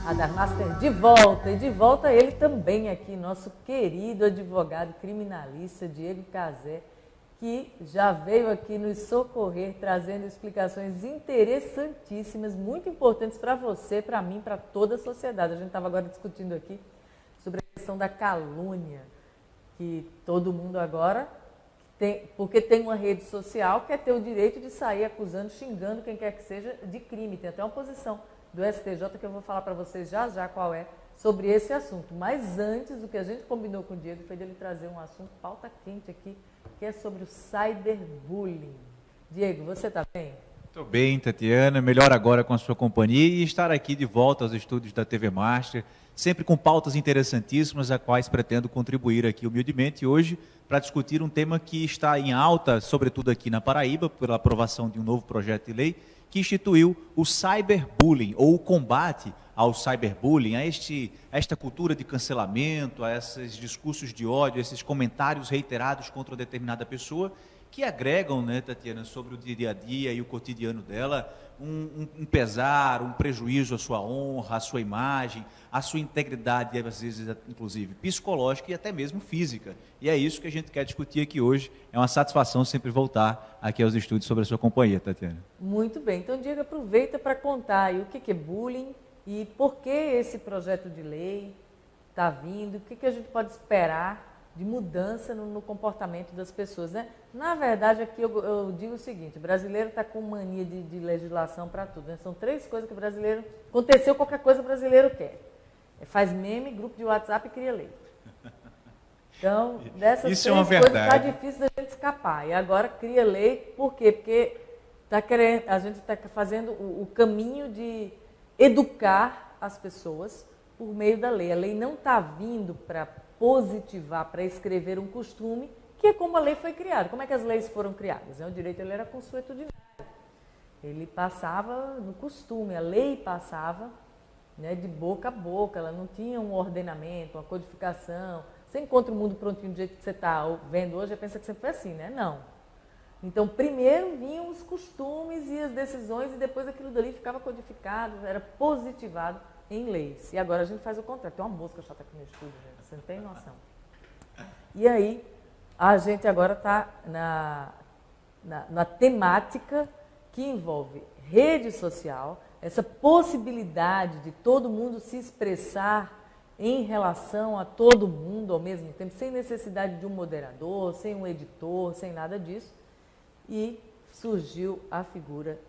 Radar Master de volta, e de volta ele também aqui, nosso querido advogado criminalista Diego Cazé, que já veio aqui nos socorrer, trazendo explicações interessantíssimas, muito importantes para você, para mim, para toda a sociedade. A gente estava agora discutindo aqui sobre a questão da calúnia, que todo mundo agora, porque tem uma rede social, quer ter o direito de sair acusando, xingando quem quer que seja de crime. Tem até uma posição do STJ que eu vou falar para vocês já já qual é, sobre esse assunto. Mas antes, o que a gente combinou com o Diego foi dele trazer um assunto pauta quente aqui, que é sobre o cyberbullying. Diego, você está bem? Estou bem, Tatiana, melhor agora com a sua companhia e estar aqui de volta aos estúdios da TV Master, sempre com pautas interessantíssimas, a quais pretendo contribuir aqui humildemente hoje para discutir um tema que está em alta, sobretudo aqui na Paraíba, pela aprovação de um novo projeto de lei que instituiu o cyberbullying, ou o combate ao cyberbullying, a esta cultura de cancelamento, a esses discursos de ódio, esses comentários reiterados contra uma determinada pessoa, que agregam, né, Tatiana, sobre o dia a dia e o cotidiano dela, um pesar, um prejuízo à sua honra, à sua imagem, à sua integridade, às vezes, inclusive, psicológica e até mesmo física. E é isso que a gente quer discutir aqui hoje. É uma satisfação sempre voltar aqui aos estúdios sobre a sua companhia, Tatiana. Muito bem. Então, Diego, aproveita para contar aí o que é bullying e por que esse projeto de lei está vindo, o que a gente pode esperar de mudança no comportamento das pessoas, né? Na verdade, aqui eu digo o seguinte, o brasileiro está com mania de legislação para tudo, né? São 3 coisas que o brasileiro... Aconteceu qualquer coisa, o brasileiro quer. Faz meme, grupo de WhatsApp e cria lei. Então, dessas Isso 3 é uma coisas está verdade. difícil da gente escapar. E agora cria lei, por quê? Porque a gente está fazendo o caminho de educar as pessoas por meio da lei. A lei não está vindo para positivar, para escrever um costume, que é como a lei foi criada. Como é que as leis foram criadas? O direito ele era consuetudinário. Ele passava no costume, a lei passava, né, de boca a boca, ela não tinha um ordenamento, uma codificação. Você encontra o mundo prontinho do jeito que você está vendo hoje, e pensa que sempre foi assim, né? Não. Então, primeiro vinham os costumes e as decisões, e depois aquilo dali ficava codificado, era positivado em leis. E agora a gente faz o contrário. Tem uma mosca chata aqui no estúdio, gente. Você não tem noção. E aí, a gente agora está na temática que envolve rede social, essa possibilidade de todo mundo se expressar em relação a todo mundo ao mesmo tempo, sem necessidade de um moderador, sem um editor, sem nada disso. E surgiu a figura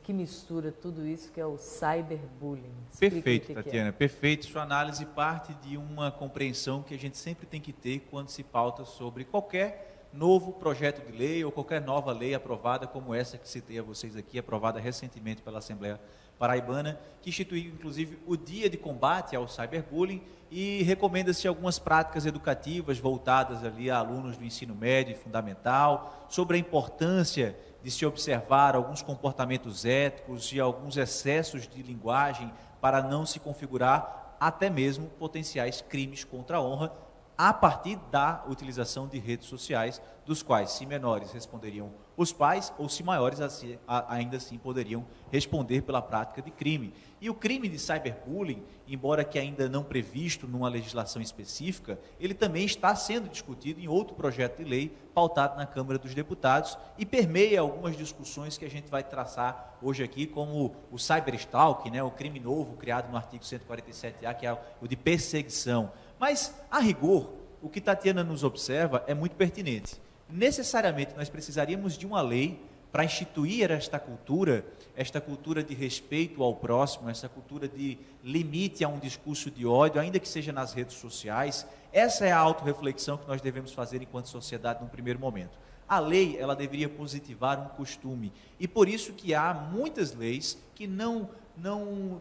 que mistura tudo isso, que é o cyberbullying. Perfeito, Tatiana, perfeito. Sua análise parte de uma compreensão que a gente sempre tem que ter quando se pauta sobre qualquer novo projeto de lei ou qualquer nova lei aprovada, como essa que citei a vocês aqui, aprovada recentemente pela Assembleia Paraibana, que instituiu, inclusive, o Dia de Combate ao Cyberbullying e recomenda-se algumas práticas educativas voltadas ali a alunos do ensino médio e fundamental, sobre a importância de se observar alguns comportamentos éticos e alguns excessos de linguagem para não se configurar até mesmo potenciais crimes contra a honra a partir da utilização de redes sociais, dos quais, se menores, responderiam os pais, ou se maiores, ainda assim poderiam responder pela prática de crime. E o crime de cyberbullying, embora que ainda não previsto numa legislação específica, ele também está sendo discutido em outro projeto de lei, pautado na Câmara dos Deputados, e permeia algumas discussões que a gente vai traçar hoje aqui, como o cyberstalking, né, o crime novo criado no artigo 147A, que é o de perseguição. Mas, a rigor, o que Tatiana nos observa é muito pertinente. Necessariamente, nós precisaríamos de uma lei para instituir esta cultura de respeito ao próximo, essa cultura de limite a um discurso de ódio, ainda que seja nas redes sociais. Essa é a autorreflexão que nós devemos fazer enquanto sociedade num primeiro momento. A lei, ela deveria positivar um costume, e por isso que há muitas leis que não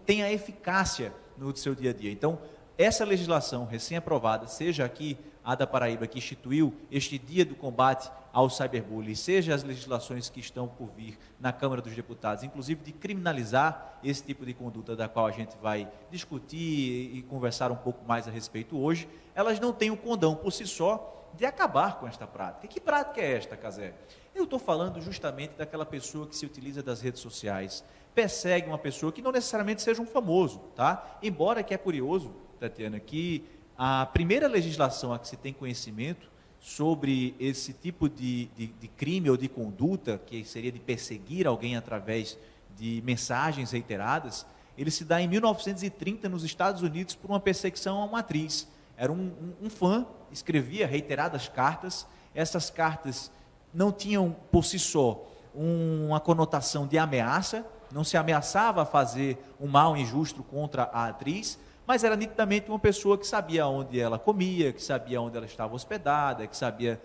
têm a eficácia no seu dia a dia. Então, essa legislação recém-aprovada, seja aqui a da Paraíba, que instituiu este Dia do Combate ao cyberbullying, seja as legislações que estão por vir na Câmara dos Deputados, inclusive de criminalizar esse tipo de conduta da qual a gente vai discutir e conversar um pouco mais a respeito hoje, elas não têm o condão por si só de acabar com esta prática. Que prática é esta, Cazé? Eu estou falando justamente daquela pessoa que se utiliza das redes sociais, persegue uma pessoa que não necessariamente seja um famoso, tá? Embora que é curioso, Tatiana, que a primeira legislação a que se tem conhecimento sobre esse tipo de crime ou de conduta, que seria de perseguir alguém através de mensagens reiteradas, ele se dá em 1930 nos Estados Unidos por uma perseguição a uma atriz. Era um fã, escrevia reiteradas cartas, essas cartas não tinham por si só uma conotação de ameaça, não se ameaçava a fazer um mal injusto contra a atriz, mas era nitidamente uma pessoa que sabia onde ela comia, que sabia onde ela estava hospedada, que sabia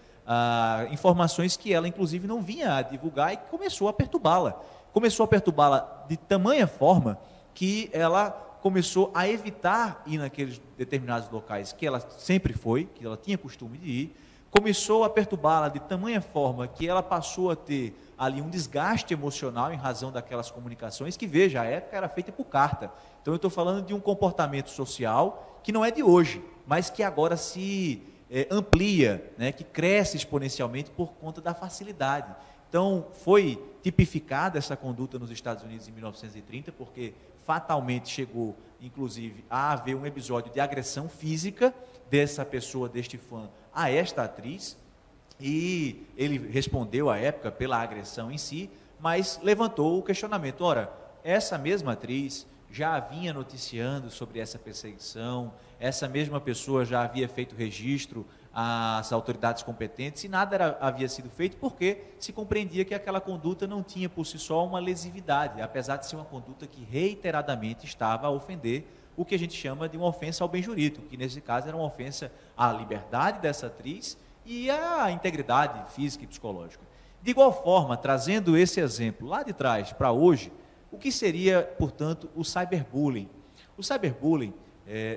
informações que ela, inclusive, não vinha a divulgar e começou a perturbá-la. Começou a perturbá-la de tamanha forma que ela começou a evitar ir naqueles determinados locais que ela sempre foi, que ela tinha costume de ir, começou a perturbá-la de tamanha forma que ela passou a ter ali um desgaste emocional em razão daquelas comunicações que, veja, a época era feita por carta. Então eu estou falando de um comportamento social que não é de hoje, mas que agora se amplia, né, que cresce exponencialmente por conta da facilidade. Então foi tipificada essa conduta nos Estados Unidos em 1930, porque fatalmente chegou, inclusive, a haver um episódio de agressão física dessa pessoa, deste fã, a esta atriz, e ele respondeu à época pela agressão em si, mas levantou o questionamento, ora, essa mesma atriz já vinha noticiando sobre essa perseguição, essa mesma pessoa já havia feito registro às autoridades competentes e nada havia sido feito porque se compreendia que aquela conduta não tinha por si só uma lesividade, apesar de ser uma conduta que reiteradamente estava a ofender o que a gente chama de uma ofensa ao bem jurídico, que nesse caso era uma ofensa à liberdade dessa atriz e à integridade física e psicológica. De igual forma, trazendo esse exemplo lá de trás para hoje, o que seria, portanto, o cyberbullying? O cyberbullying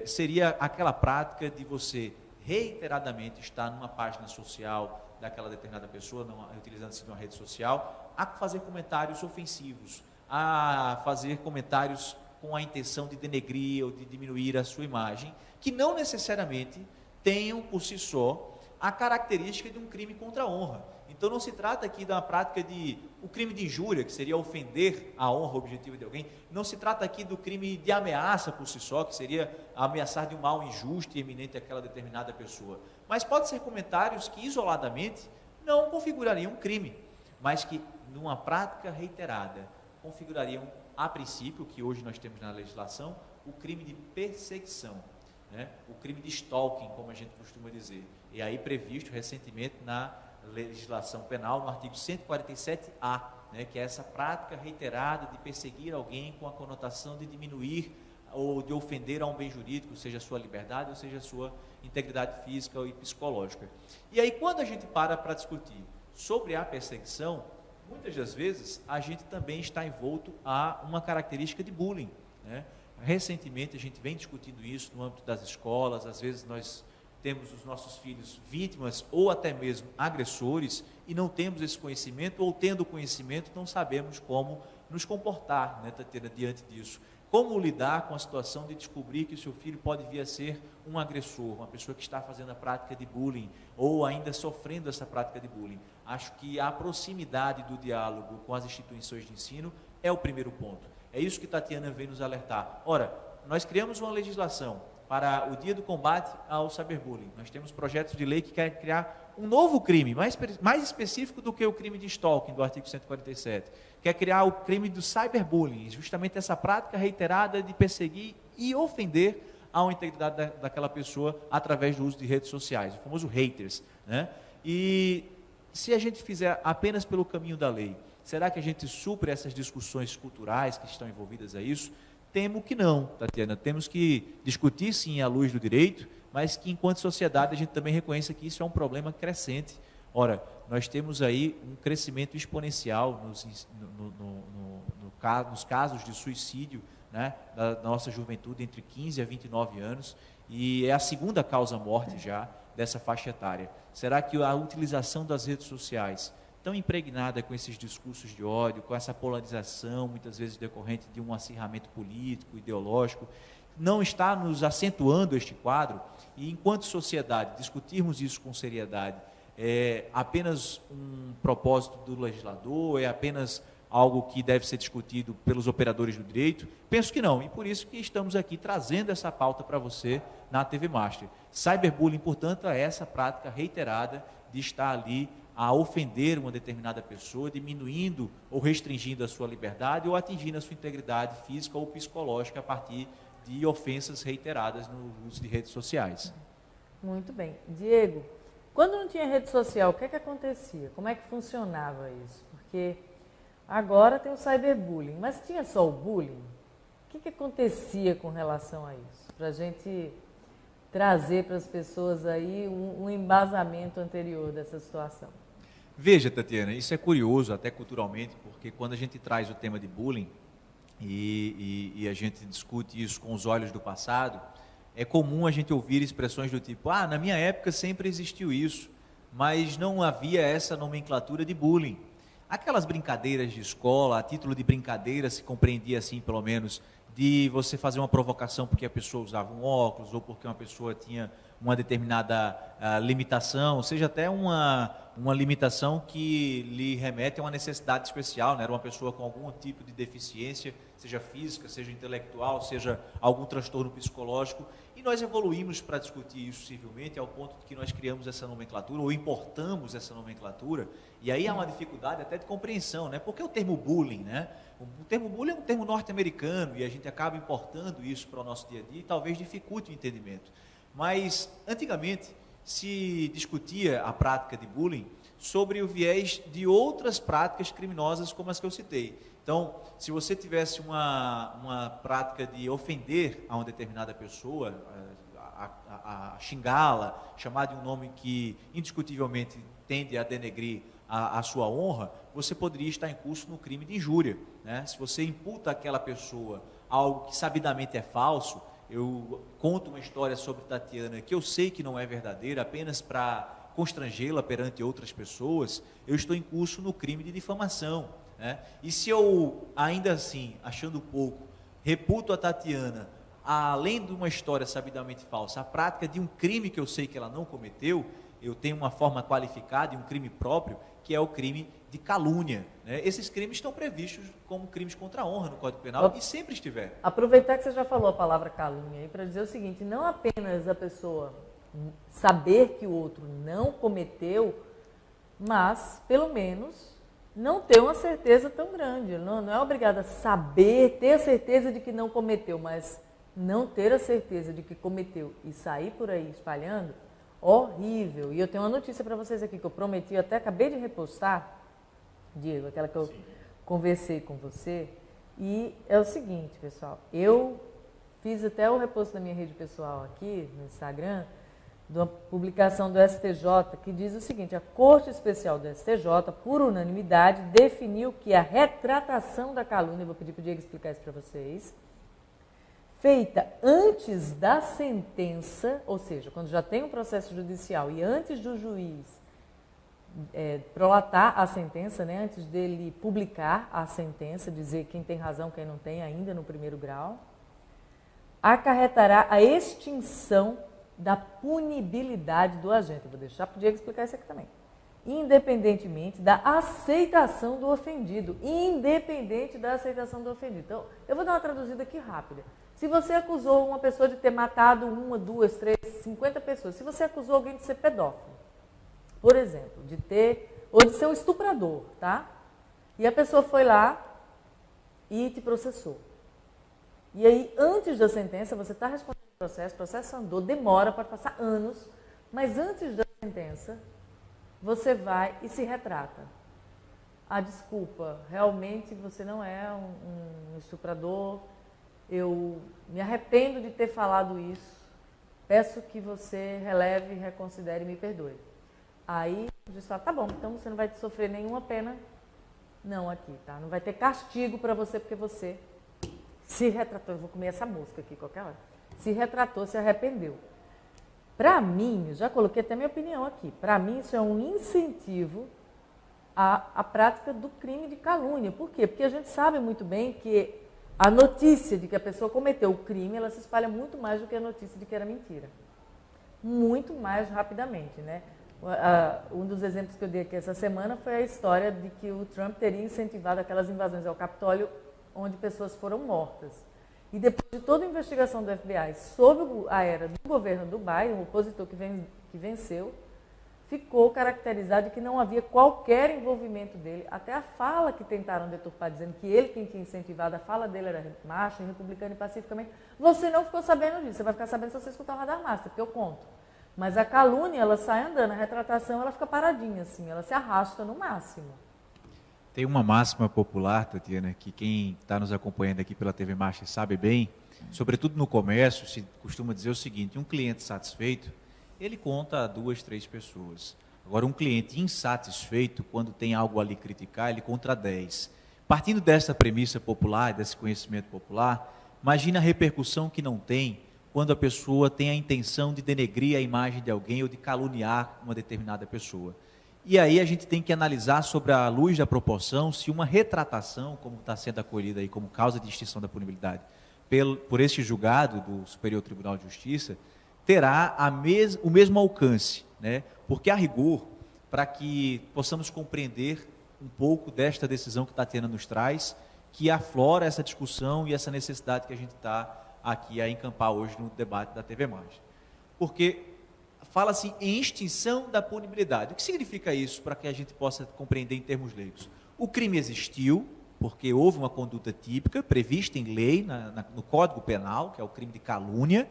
seria aquela prática de você reiteradamente estar numa página social daquela determinada pessoa, utilizando-se de uma rede social, a fazer comentários ofensivos, a fazer comentários com a intenção de denegrir ou de diminuir a sua imagem, que não necessariamente tenham por si só a característica de um crime contra a honra. Então não se trata aqui da prática o crime de injúria, que seria ofender a honra objetiva de alguém, não se trata aqui do crime de ameaça por si só, que seria ameaçar de um mal injusto e eminente àquela determinada pessoa. Mas pode ser comentários que isoladamente não configurariam um crime, mas que numa prática reiterada configurariam, a princípio, que hoje nós temos na legislação, o crime de perseguição, né? O crime de stalking, como a gente costuma dizer, e aí previsto recentemente na legislação penal, no artigo 147A, né, que é essa prática reiterada de perseguir alguém com a conotação de diminuir ou de ofender a um bem jurídico, seja a sua liberdade ou seja a sua integridade física e psicológica. E aí, quando a gente para discutir sobre a perseguição, muitas das vezes a gente também está envolto a uma característica de bullying, né? Recentemente a gente vem discutindo isso no âmbito das escolas, às vezes nós temos os nossos filhos vítimas ou até mesmo agressores e não temos esse conhecimento, ou tendo conhecimento não sabemos como nos comportar, né, Tatiana, diante disso. Como lidar com a situação de descobrir que o seu filho pode vir a ser um agressor, uma pessoa que está fazendo a prática de bullying ou ainda sofrendo essa prática de bullying. Acho que a proximidade do diálogo com as instituições de ensino é o primeiro ponto. É isso que Tatiana vem nos alertar. Ora, nós criamos uma legislação para o dia do combate ao cyberbullying. Nós temos projetos de lei que querem criar um novo crime, mais específico do que o crime de stalking do artigo 147. Quer criar o crime do cyberbullying, justamente essa prática reiterada de perseguir e ofender a integridade daquela pessoa através do uso de redes sociais, o famoso haters, né? E se a gente fizer apenas pelo caminho da lei, será que a gente supre essas discussões culturais que estão envolvidas a isso? Temo que não, Tatiana. Temos que discutir sim à luz do direito, mas que enquanto sociedade a gente também reconheça que isso é um problema crescente. Ora, nós temos aí um crescimento exponencial nos casos de suicídio, né, da nossa juventude entre 15 a 29 anos, e é a segunda causa-morte já dessa faixa etária? Será que a utilização das redes sociais, tão impregnada com esses discursos de ódio, com essa polarização, muitas vezes decorrente de um acirramento político, ideológico, não está nos acentuando este quadro? E, enquanto sociedade, discutirmos isso com seriedade é apenas um propósito do legislador, é apenas algo que deve ser discutido pelos operadores do direito? Penso que não, e por isso que estamos aqui trazendo essa pauta para você na TV Master. Cyberbullying, portanto, é essa prática reiterada de estar ali a ofender uma determinada pessoa, diminuindo ou restringindo a sua liberdade ou atingindo a sua integridade física ou psicológica a partir de ofensas reiteradas no uso de redes sociais. Muito bem. Diego, quando não tinha rede social, o que é que acontecia? Como é que funcionava isso? Porque agora tem o cyberbullying, mas tinha só o bullying? O que acontecia com relação a isso? Para a gente trazer para as pessoas aí um embasamento anterior dessa situação. Veja, Tatiana, isso é curioso até culturalmente, porque quando a gente traz o tema de bullying e a gente discute isso com os olhos do passado, é comum a gente ouvir expressões do tipo, na minha época sempre existiu isso, mas não havia essa nomenclatura de bullying. Aquelas brincadeiras de escola, a título de brincadeira, se compreendia assim, pelo menos, de você fazer uma provocação porque a pessoa usava um óculos ou porque uma pessoa tinha uma determinada limitação, seja até uma limitação que lhe remete a uma necessidade especial, né? Era uma pessoa com algum tipo de deficiência, seja física, seja intelectual, seja algum transtorno psicológico, e nós evoluímos para discutir isso civilmente ao ponto de que nós criamos essa nomenclatura, ou importamos essa nomenclatura, e aí há uma dificuldade até de compreensão, né? Porque o termo bullying, né? O termo bullying é um termo norte-americano, e a gente acaba importando isso para o nosso dia a dia, e talvez dificulte o entendimento. Mas, antigamente, se discutia a prática de bullying sobre o viés de outras práticas criminosas como as que eu citei. Então, se você tivesse uma prática de ofender a uma determinada pessoa, a xingá-la, chamar de um nome que indiscutivelmente tende a denegrir a sua honra, você poderia estar em curso no crime de injúria, né? Se você imputa àquela pessoa algo que sabidamente é falso, eu conto uma história sobre Tatiana que eu sei que não é verdadeira, apenas para constrangê-la perante outras pessoas, eu estou em curso no crime de difamação, né? E se eu, ainda assim, achando pouco, reputo a Tatiana, além de uma história sabidamente falsa, a prática de um crime que eu sei que ela não cometeu, eu tenho uma forma qualificada e um crime próprio, que é o crime de calúnia, né? Esses crimes estão previstos como crimes contra a honra no Código Penal e sempre estiveram. Aproveitar que você já falou a palavra calúnia aí para dizer o seguinte, não apenas a pessoa saber que o outro não cometeu, mas, pelo menos, não ter uma certeza tão grande. Não é obrigada a saber, ter a certeza de que não cometeu, mas não ter a certeza de que cometeu e sair por aí espalhando, horrível. E eu tenho uma notícia para vocês aqui que eu prometi, eu até acabei de repostar, Diego, aquela que eu conversei com você, e é o seguinte, pessoal, eu fiz até o reposto da minha rede pessoal aqui, no Instagram, de uma publicação do STJ, que diz o seguinte, a Corte Especial do STJ, por unanimidade, definiu que a retratação da calúnia, vou pedir para o Diego explicar isso para vocês, feita antes da sentença, ou seja, quando já tem um processo judicial e antes do juiz prolatar a sentença, né, antes dele publicar a sentença, dizer quem tem razão, quem não tem ainda no primeiro grau, acarretará a extinção da punibilidade do agente. Eu vou deixar para o Diego explicar isso aqui também. Independentemente da aceitação do ofendido. Independente da aceitação do ofendido. Então, eu vou dar uma traduzida aqui rápida. Se você acusou uma pessoa de ter matado 1, 2, 3, 50 pessoas, se você acusou alguém de ser pedófilo, por exemplo, ou de ser um estuprador, tá? E a pessoa foi lá e te processou. E aí, antes da sentença, você está respondendo o processo andou, demora, pode passar anos, mas antes da sentença, você vai e se retrata. Desculpa, realmente você não é um estuprador, eu me arrependo de ter falado isso, peço que você releve, reconsidere e me perdoe. Aí o juiz fala, tá bom, então você não vai sofrer nenhuma pena, não aqui, tá? Não vai ter castigo para você porque você se retratou. Eu vou comer essa mosca aqui qualquer hora. Se retratou, se arrependeu. para mim, eu já coloquei até minha opinião aqui, para mim isso é um incentivo à prática do crime de calúnia. Por quê? Porque a gente sabe muito bem que a notícia de que a pessoa cometeu o crime, ela se espalha muito mais do que a notícia de que era mentira. Muito mais rapidamente, né? Um dos exemplos que eu dei aqui essa semana foi a história de que o Trump teria incentivado aquelas invasões ao Capitólio onde pessoas foram mortas. E depois de toda a investigação do FBI sobre a era do governo do Biden, o opositor que venceu, ficou caracterizado de que não havia qualquer envolvimento dele. Até a fala que tentaram deturpar, dizendo que ele quem tinha incentivado, a fala dele era marcha, republicana e pacificamente. Você não ficou sabendo disso, você vai ficar sabendo se você escutar o Radar Master, porque eu conto. Mas a calúnia, ela sai andando, a retratação, ela fica paradinha, assim, ela se arrasta no máximo. Tem uma máxima popular, Tatiana, que quem está nos acompanhando aqui pela TV Marcha sabe bem, sobretudo no comércio, se costuma dizer o seguinte: um cliente satisfeito, ele conta a 2, 3 pessoas. Agora, um cliente insatisfeito, quando tem algo ali criticar, ele conta a 10. Partindo dessa premissa popular, desse conhecimento popular, imagina a repercussão que não tem quando a pessoa tem a intenção de denegrir a imagem de alguém ou de caluniar uma determinada pessoa. E aí a gente tem que analisar sobre a luz da proporção se uma retratação, como está sendo acolhida aí como causa de extinção da punibilidade, por este julgado do Superior Tribunal de Justiça, terá o mesmo alcance, né? Porque a rigor, para que possamos compreender um pouco desta decisão que Tatiana nos traz, que aflora essa discussão e essa necessidade que a gente está aqui a encampar hoje no debate da TV Marcha. Porque fala-se em extinção da punibilidade. O que significa isso para que a gente possa compreender em termos leigos? O crime existiu, porque houve uma conduta típica, prevista em lei, no Código Penal, que é o crime de calúnia.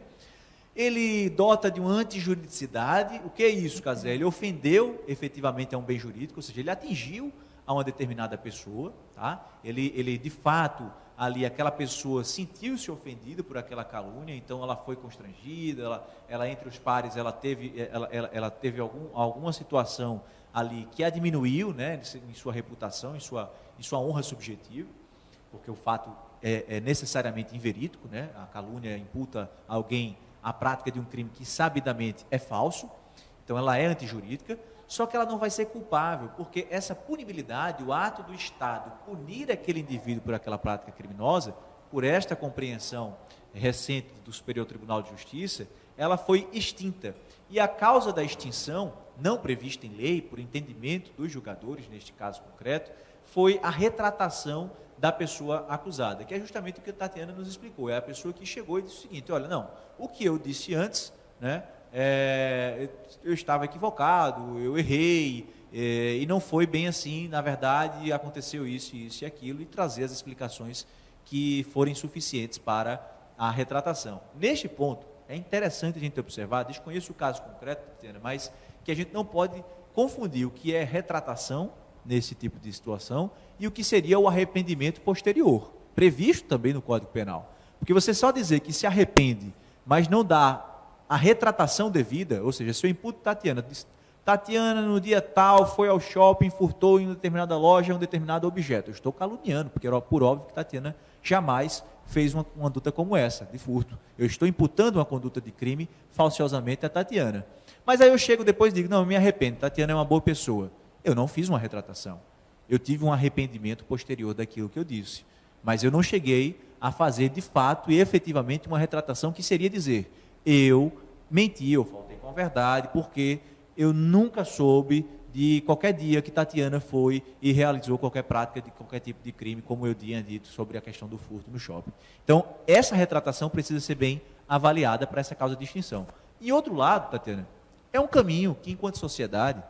Ele dota de uma antijuridicidade. O que é isso, Casé? Ele ofendeu efetivamente a um bem jurídico, ou seja, ele atingiu a uma determinada pessoa, tá? Ele de fato, ali aquela pessoa sentiu-se ofendida por aquela calúnia, então ela foi constrangida, ela entre os pares, ela teve alguma situação ali que a diminuiu, né, em sua reputação, em sua honra subjetiva, porque o fato é necessariamente inverídico, né? A calúnia imputa a alguém a prática de um crime que sabidamente é falso, então ela é antijurídica, só que ela não vai ser culpável, porque essa punibilidade, o ato do Estado punir aquele indivíduo por aquela prática criminosa, por esta compreensão recente do Superior Tribunal de Justiça, ela foi extinta. E a causa da extinção, não prevista em lei, por entendimento dos julgadores, neste caso concreto, foi a retratação da pessoa acusada, que é justamente o que a Tatiana nos explicou. É a pessoa que chegou e disse o seguinte: olha, não, o que eu disse antes, né, eu estava equivocado, eu errei, e não foi bem assim, na verdade aconteceu isso e aquilo, e trazer as explicações que forem suficientes para a retratação. Neste ponto, é interessante a gente observar, desconheço o caso concreto, Tatiana, mas que a gente não pode confundir o que é retratação nesse tipo de situação e o que seria o arrependimento posterior, previsto também no Código Penal. Porque você só dizer que se arrepende, mas não dá a retratação devida, ou seja, se eu imputo Tatiana, diz, Tatiana no dia tal foi ao shopping, furtou em uma determinada loja um determinado objeto, eu estou caluniando, porque era por óbvio que Tatiana jamais fez uma conduta como essa, de furto. Eu estou imputando uma conduta de crime falsiosamente a Tatiana. Mas aí eu chego depois e digo, não, eu me arrependo, Tatiana é uma boa pessoa. Eu não fiz uma retratação. Eu tive um arrependimento posterior daquilo que eu disse. Mas eu não cheguei a fazer de fato e efetivamente uma retratação que seria dizer, eu menti, eu faltei com a verdade, porque eu nunca soube de qualquer dia que Tatiana foi e realizou qualquer prática de qualquer tipo de crime, como eu tinha dito sobre a questão do furto no shopping. Então, essa retratação precisa ser bem avaliada para essa causa de extinção. E outro lado, Tatiana, é um caminho que, enquanto sociedade,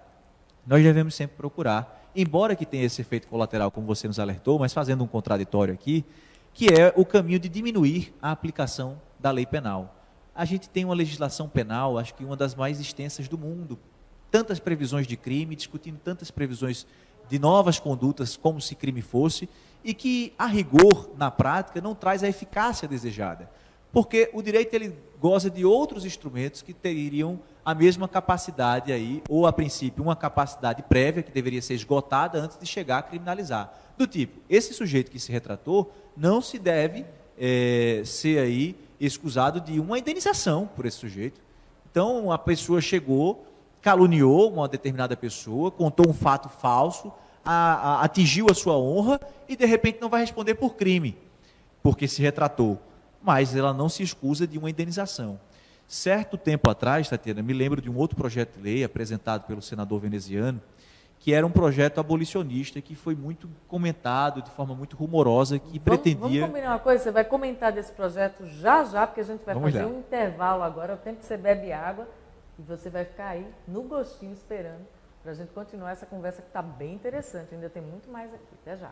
nós devemos sempre procurar, embora que tenha esse efeito colateral, como você nos alertou, mas fazendo um contraditório aqui, que é o caminho de diminuir a aplicação da lei penal. A gente tem uma legislação penal, acho que uma das mais extensas do mundo, tantas previsões de crime, discutindo tantas previsões de novas condutas, como se crime fosse, e que, a rigor, na prática, não traz a eficácia desejada. Porque o direito ele goza de outros instrumentos que teriam a mesma capacidade aí, ou a princípio uma capacidade prévia que deveria ser esgotada antes de chegar a criminalizar. Do tipo, esse sujeito que se retratou não se deve ser aí excusado de uma indenização por esse sujeito. Então, a pessoa chegou, caluniou uma determinada pessoa, contou um fato falso, atingiu a sua honra e, de repente, não vai responder por crime, porque se retratou. Mas ela não se escusa de uma indenização. Certo tempo atrás, Tatiana, me lembro de um outro projeto de lei apresentado pelo senador veneziano, que era um projeto abolicionista que foi muito comentado de forma muito rumorosa, que pretendia... Vamos combinar uma coisa, você vai comentar desse projeto já, porque a gente vai fazer um intervalo agora, é o tempo que você bebe água, e você vai ficar aí no gostinho esperando para a gente continuar essa conversa que está bem interessante, ainda tem muito mais aqui. Até já.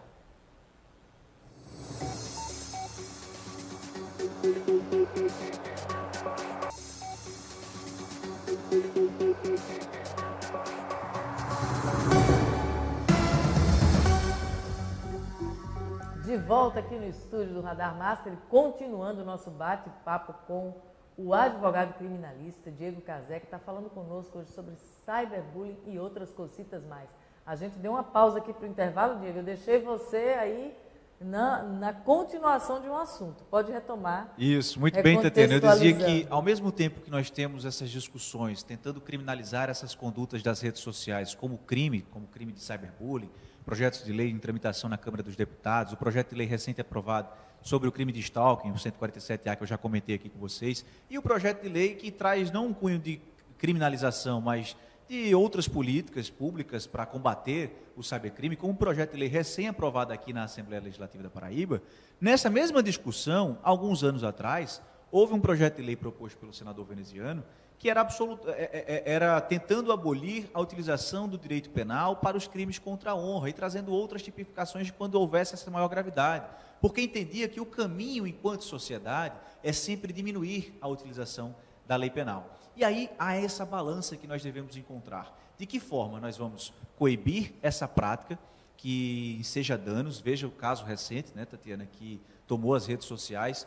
De volta aqui no estúdio do Radar Master, continuando o nosso bate-papo com o advogado criminalista Diego Cazé, que está falando conosco hoje sobre cyberbullying e outras cositas mais. A gente deu uma pausa aqui para o intervalo, Diego, eu deixei você aí na continuação de um assunto. Pode retomar. Isso, muito bem, Tatiana. Eu dizia que, ao mesmo tempo que nós temos essas discussões, tentando criminalizar essas condutas das redes sociais como crime de cyberbullying, projetos de lei em tramitação na Câmara dos Deputados, o projeto de lei recente aprovado sobre o crime de stalking, o 147A, que eu já comentei aqui com vocês, e o projeto de lei que traz não um cunho de criminalização, mas de outras políticas públicas para combater o cybercrime, como um projeto de lei recém-aprovado aqui na Assembleia Legislativa da Paraíba. Nessa mesma discussão, alguns anos atrás, houve um projeto de lei proposto pelo senador veneziano, que era tentando abolir a utilização do direito penal para os crimes contra a honra e trazendo outras tipificações de quando houvesse essa maior gravidade, porque entendia que o caminho, enquanto sociedade, é sempre diminuir a utilização da lei penal. E aí há essa balança que nós devemos encontrar. De que forma nós vamos coibir essa prática que seja danos? Veja o caso recente, né, Tatiana, que tomou as redes sociais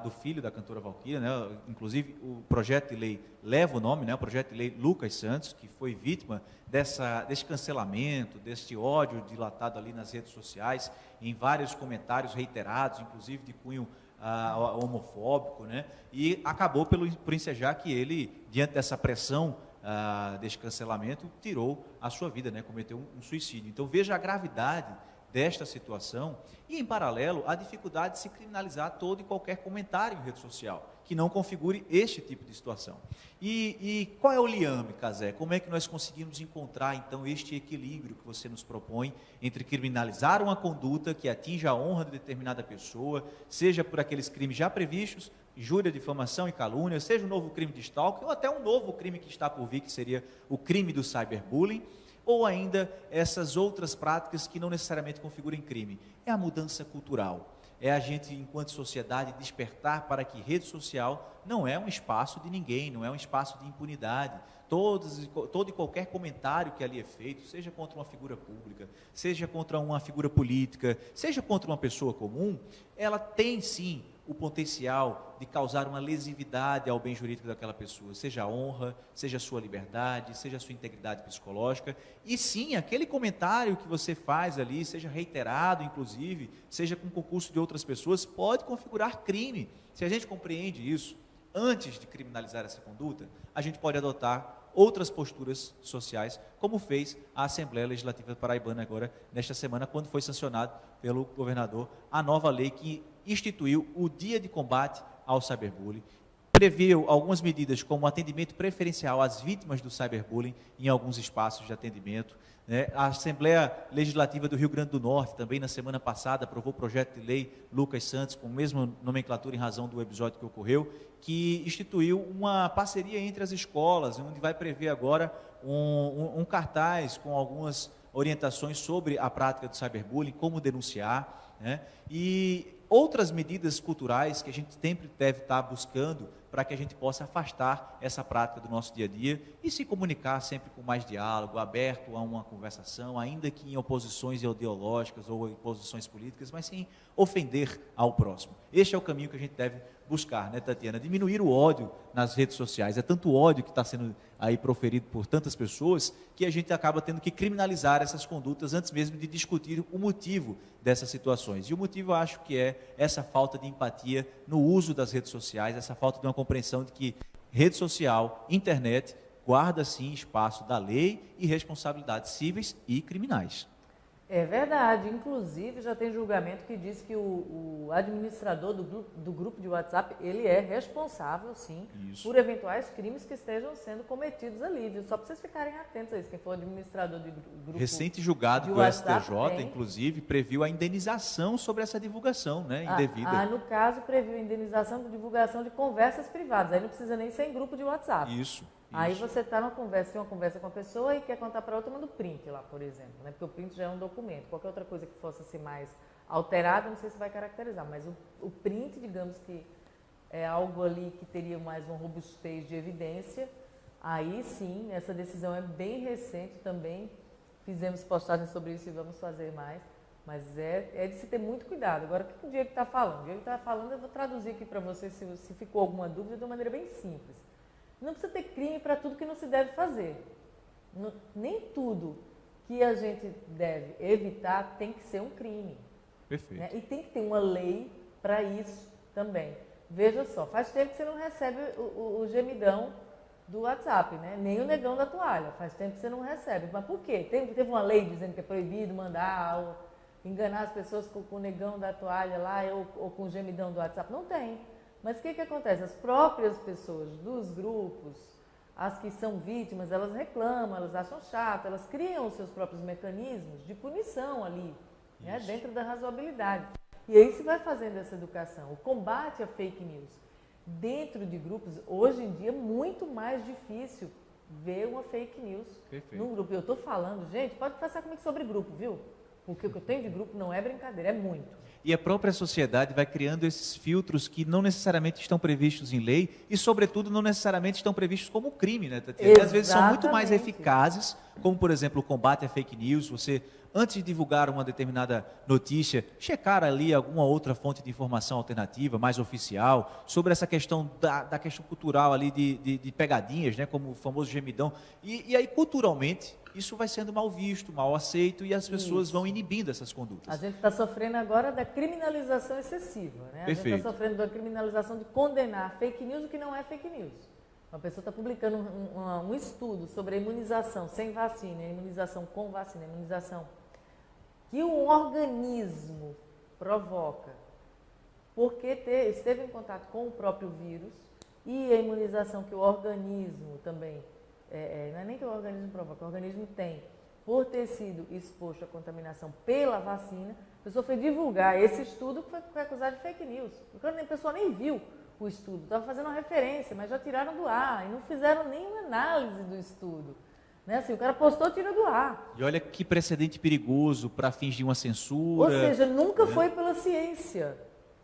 do filho da cantora Valquíria, né? Inclusive o projeto de lei leva o nome, né? O projeto de lei Lucas Santos, que foi vítima desse cancelamento, desse ódio dilatado ali nas redes sociais, em vários comentários reiterados, inclusive de cunho homofóbico, né? E acabou por ensejar que ele, diante dessa pressão desse cancelamento, tirou a sua vida, né? Cometeu um suicídio. Então veja a gravidade desta situação e, em paralelo, a dificuldade de se criminalizar todo e qualquer comentário em rede social que não configure este tipo de situação. E qual é o liame, Cazé? Como é que nós conseguimos encontrar, então, este equilíbrio que você nos propõe entre criminalizar uma conduta que atinja a honra de determinada pessoa, seja por aqueles crimes já previstos, injúria, difamação e calúnia, seja um novo crime de stalking, ou até um novo crime que está por vir, que seria o crime do cyberbullying, ou ainda essas outras práticas que não necessariamente configurem crime. É a mudança cultural, é a gente, enquanto sociedade, despertar para que rede social não é um espaço de ninguém, não é um espaço de impunidade. Todo e qualquer comentário que ali é feito, seja contra uma figura pública, seja contra uma figura política, seja contra uma pessoa comum, ela tem sim o potencial de causar uma lesividade ao bem jurídico daquela pessoa, seja a honra, seja a sua liberdade, seja a sua integridade psicológica, e sim, aquele comentário que você faz ali, seja reiterado inclusive, seja com concurso de outras pessoas, pode configurar crime. Se a gente compreende isso, antes de criminalizar essa conduta, a gente pode adotar outras posturas sociais, como fez a Assembleia Legislativa Paraibana agora, nesta semana, quando foi sancionado pelo governador a nova lei que instituiu o Dia de Combate ao Cyberbullying, previu algumas medidas como atendimento preferencial às vítimas do cyberbullying em alguns espaços de atendimento, né? A Assembleia Legislativa do Rio Grande do Norte, também na semana passada, aprovou o projeto de lei Lucas Santos, com a mesma nomenclatura em razão do episódio que ocorreu, que instituiu uma parceria entre as escolas, onde vai prever agora um cartaz com algumas orientações sobre a prática do cyberbullying, como denunciar, né? E outras medidas culturais que a gente sempre deve estar buscando para que a gente possa afastar essa prática do nosso dia a dia e se comunicar sempre com mais diálogo, aberto a uma conversação, ainda que em oposições ideológicas ou oposições políticas, mas sem ofender ao próximo. Este é o caminho que a gente deve buscar, né, Tatiana? Diminuir o ódio nas redes sociais. É tanto ódio que está sendo aí proferido por tantas pessoas que a gente acaba tendo que criminalizar essas condutas antes mesmo de discutir o motivo dessas situações. E o motivo, eu acho que é essa falta de empatia no uso das redes sociais, essa falta de uma compreensão de que rede social, internet, guarda sim espaço da lei e responsabilidades cíveis e criminais. É verdade, inclusive já tem julgamento que diz que o administrador do grupo de WhatsApp, ele é responsável, sim, por eventuais crimes que estejam sendo cometidos ali, viu? Só para vocês ficarem atentos a isso, quem for administrador do grupo recente julgado do WhatsApp, STJ, inclusive, previu a indenização sobre essa divulgação, né, indevida. No caso, previu a indenização por divulgação de conversas privadas, aí não precisa nem ser em grupo de WhatsApp. Isso. Aí você está numa conversa, tem uma conversa com a pessoa e quer contar para outra, manda o print lá, por exemplo, né? Porque o print já é um documento. Qualquer outra coisa que fosse assim mais alterada, não sei se vai caracterizar, mas o print, digamos que é algo ali que teria mais uma robustez de evidência. Aí sim, essa decisão é bem recente também, fizemos postagens sobre isso e vamos fazer mais, mas é de se ter muito cuidado. Agora, o que o Diego está falando? O Diego está falando, eu vou traduzir aqui para você, se ficou alguma dúvida, de uma maneira bem simples. Não precisa ter crime para tudo que não se deve fazer. Nem tudo que a gente deve evitar tem que ser um crime. Perfeito. Né? E tem que ter uma lei para isso também. Veja só, faz tempo que você não recebe o gemidão do WhatsApp, né? Nem o negão da toalha. Faz tempo que você não recebe. Mas por quê? Teve uma lei dizendo que é proibido mandar ou enganar as pessoas com o negão da toalha lá ou com o gemidão do WhatsApp? Não tem. Mas o que acontece? As próprias pessoas dos grupos, as que são vítimas, elas reclamam, elas acham chato, elas criam os seus próprios mecanismos de punição ali, né, dentro da razoabilidade. E aí se vai fazendo essa educação. O combate à fake news dentro de grupos, hoje em dia é muito mais difícil ver uma fake news num grupo. Eu estou falando, gente, pode conversar comigo sobre grupo, viu? Porque o que eu tenho de grupo não é brincadeira, é muito. E a própria sociedade vai criando esses filtros que não necessariamente estão previstos em lei e, sobretudo, não necessariamente estão previstos como crime, né, Tatiana? E às vezes são muito mais eficazes, como, por exemplo, o combate à fake news. Você, antes de divulgar uma determinada notícia, checar ali alguma outra fonte de informação alternativa, mais oficial, sobre essa questão da questão cultural ali de pegadinhas, né, como o famoso gemidão. E aí, culturalmente, isso vai sendo mal visto, mal aceito e as pessoas vão inibindo essas condutas. A gente está sofrendo agora da criminalização excessiva, né? A gente está sofrendo da criminalização de condenar fake news o que não é fake news. Uma pessoa está publicando um estudo sobre a imunização sem vacina, a imunização com vacina, a imunização que um organismo provoca porque esteve em contato com o próprio vírus e a imunização que o organismo também não é nem que o organismo provoca, o organismo tem, por ter sido exposto à contaminação pela vacina, a pessoa foi divulgar esse estudo que foi acusado de fake news. A pessoa nem viu o estudo, estava fazendo uma referência, mas já tiraram do ar e não fizeram nenhuma análise do estudo. Né? Assim, o cara postou, tira do ar. E olha que precedente perigoso para fingir uma censura. Ou seja, nunca foi pela ciência.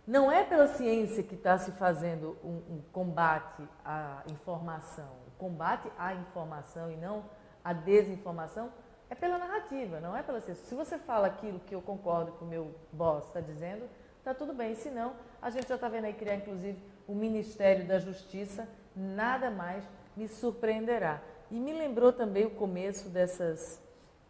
Não é pela ciência que está se fazendo um combate à informação. O combate à informação e não à desinformação é pela narrativa, não é pela ciência. Se você fala aquilo que eu concordo com o meu boss está dizendo, está tudo bem. Se não, a gente já está vendo aí criar, inclusive, o Ministério da Justiça, nada mais me surpreenderá. E me lembrou também o começo dessas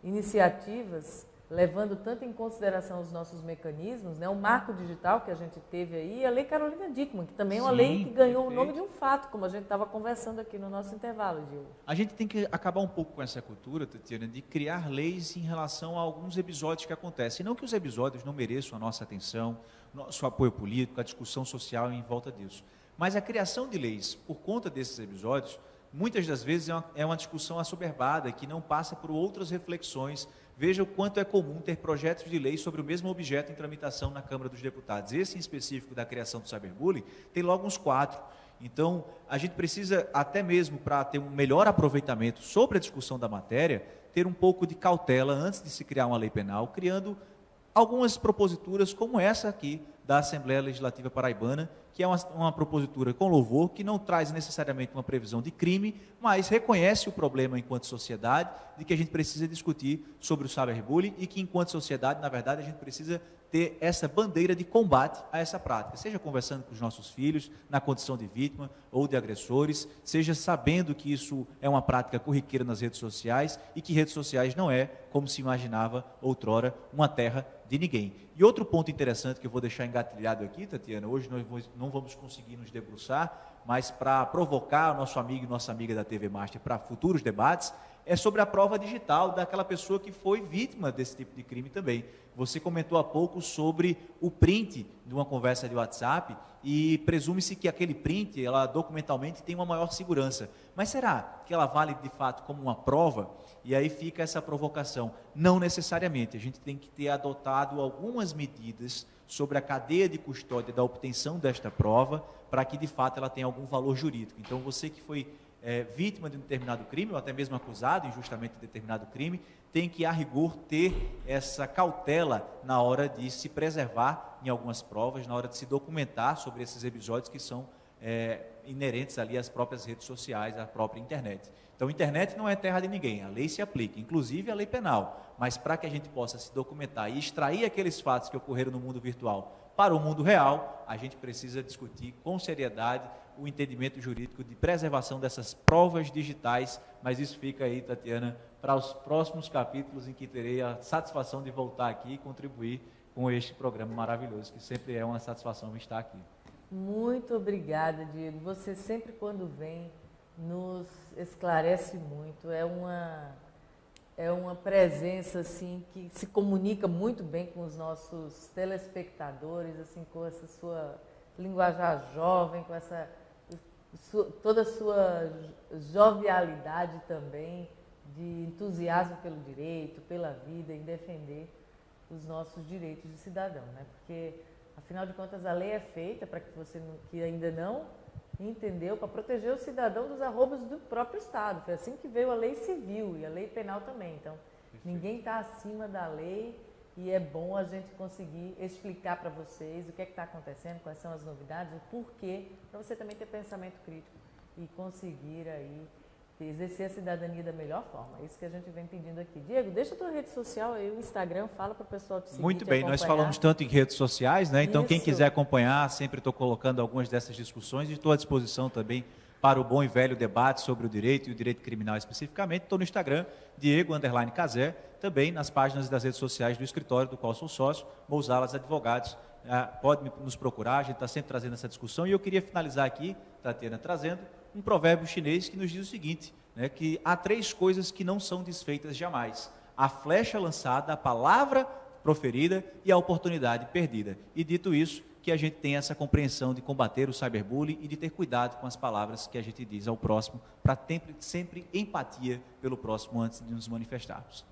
iniciativas, levando tanto em consideração os nossos mecanismos, né? O marco digital que a gente teve aí, e a Lei Carolina Dickmann, que também é uma lei que ganhou o nome de um fato, como a gente estava conversando aqui no nosso intervalo de hoje. A gente tem que acabar um pouco com essa cultura, Tatiana, de criar leis em relação a alguns episódios que acontecem. Não que os episódios não mereçam a nossa atenção, nosso apoio político, a discussão social em volta disso. Mas a criação de leis por conta desses episódios, muitas das vezes é uma discussão assoberbada, que não passa por outras reflexões. Veja o quanto é comum ter projetos de lei sobre o mesmo objeto em tramitação na Câmara dos Deputados. Esse em específico da criação do cyberbullying tem logo uns 4. Então, a gente precisa, até mesmo para ter um melhor aproveitamento sobre a discussão da matéria, ter um pouco de cautela antes de se criar uma lei penal, criando algumas proposituras como essa aqui da Assembleia Legislativa Paraibana, que é uma propositura com louvor, que não traz necessariamente uma previsão de crime, mas reconhece o problema enquanto sociedade, de que a gente precisa discutir sobre o cyberbullying e que enquanto sociedade, na verdade, a gente precisa ter essa bandeira de combate a essa prática, seja conversando com os nossos filhos, na condição de vítima ou de agressores, seja sabendo que isso é uma prática corriqueira nas redes sociais e que redes sociais não é, como se imaginava outrora, uma terra de de ninguém. E outro ponto interessante que eu vou deixar engatilhado aqui, Tatiana, hoje nós não vamos conseguir nos debruçar, mas para provocar o nosso amigo e nossa amiga da TV Master para futuros debates, é sobre a prova digital daquela pessoa que foi vítima desse tipo de crime também. Você comentou há pouco sobre o print de uma conversa de WhatsApp e presume-se que aquele print, ela documentalmente tem uma maior segurança. Mas será que ela vale de fato como uma prova? E aí fica essa provocação. Não necessariamente, a gente tem que ter adotado algumas medidas sobre a cadeia de custódia da obtenção desta prova para que de fato ela tenha algum valor jurídico. Então você que foi vítima de um determinado crime, ou até mesmo acusado injustamente de determinado crime, tem que, a rigor, ter essa cautela na hora de se preservar em algumas provas, na hora de se documentar sobre esses episódios que são inerentes ali às próprias redes sociais, à própria internet. Então, a internet não é terra de ninguém, a lei se aplica, inclusive a lei penal, mas para que a gente possa se documentar e extrair aqueles fatos que ocorreram no mundo virtual para o mundo real, a gente precisa discutir com seriedade o entendimento jurídico de preservação dessas provas digitais, mas isso fica aí, Tatiana, para os próximos capítulos em que terei a satisfação de voltar aqui e contribuir com este programa maravilhoso, que sempre é uma satisfação estar aqui. Muito obrigada, Diego. Você sempre, quando vem, nos esclarece muito. É uma presença assim que se comunica muito bem com os nossos telespectadores, assim, com essa sua linguajar jovem, com essa toda a sua jovialidade também, de entusiasmo pelo direito, pela vida, em defender os nossos direitos de cidadão, né? Porque, afinal de contas, a lei é feita para que você que ainda não entendeu, para proteger o cidadão dos arroubos do próprio Estado. Foi assim que veio a lei civil e a lei penal também. Então, ninguém está acima da lei e é bom a gente conseguir explicar para vocês o que é que está acontecendo, quais são as novidades, o porquê, para você também ter pensamento crítico e conseguir aí exercer a cidadania da melhor forma. É isso que a gente vem pedindo aqui. Diego, deixa a tua rede social aí, o Instagram, fala para o pessoal te seguir. Muito bem, nós falamos tanto em redes sociais, né? Então, quem quiser acompanhar, sempre estou colocando algumas dessas discussões e estou à disposição também para o bom e velho debate sobre o direito e o direito criminal especificamente. Estou no Instagram, Diego_Cazé, também nas páginas das redes sociais do escritório do qual sou sócio, Mousalas Advogados. Pode nos procurar, a gente está sempre trazendo essa discussão. E eu queria finalizar aqui, Tatiana, trazendo um provérbio chinês que nos diz o seguinte, né, que há 3 coisas que não são desfeitas jamais: a flecha lançada, a palavra proferida e a oportunidade perdida. E dito isso, que a gente tenha essa compreensão de combater o cyberbullying e de ter cuidado com as palavras que a gente diz ao próximo, para ter sempre empatia pelo próximo antes de nos manifestarmos.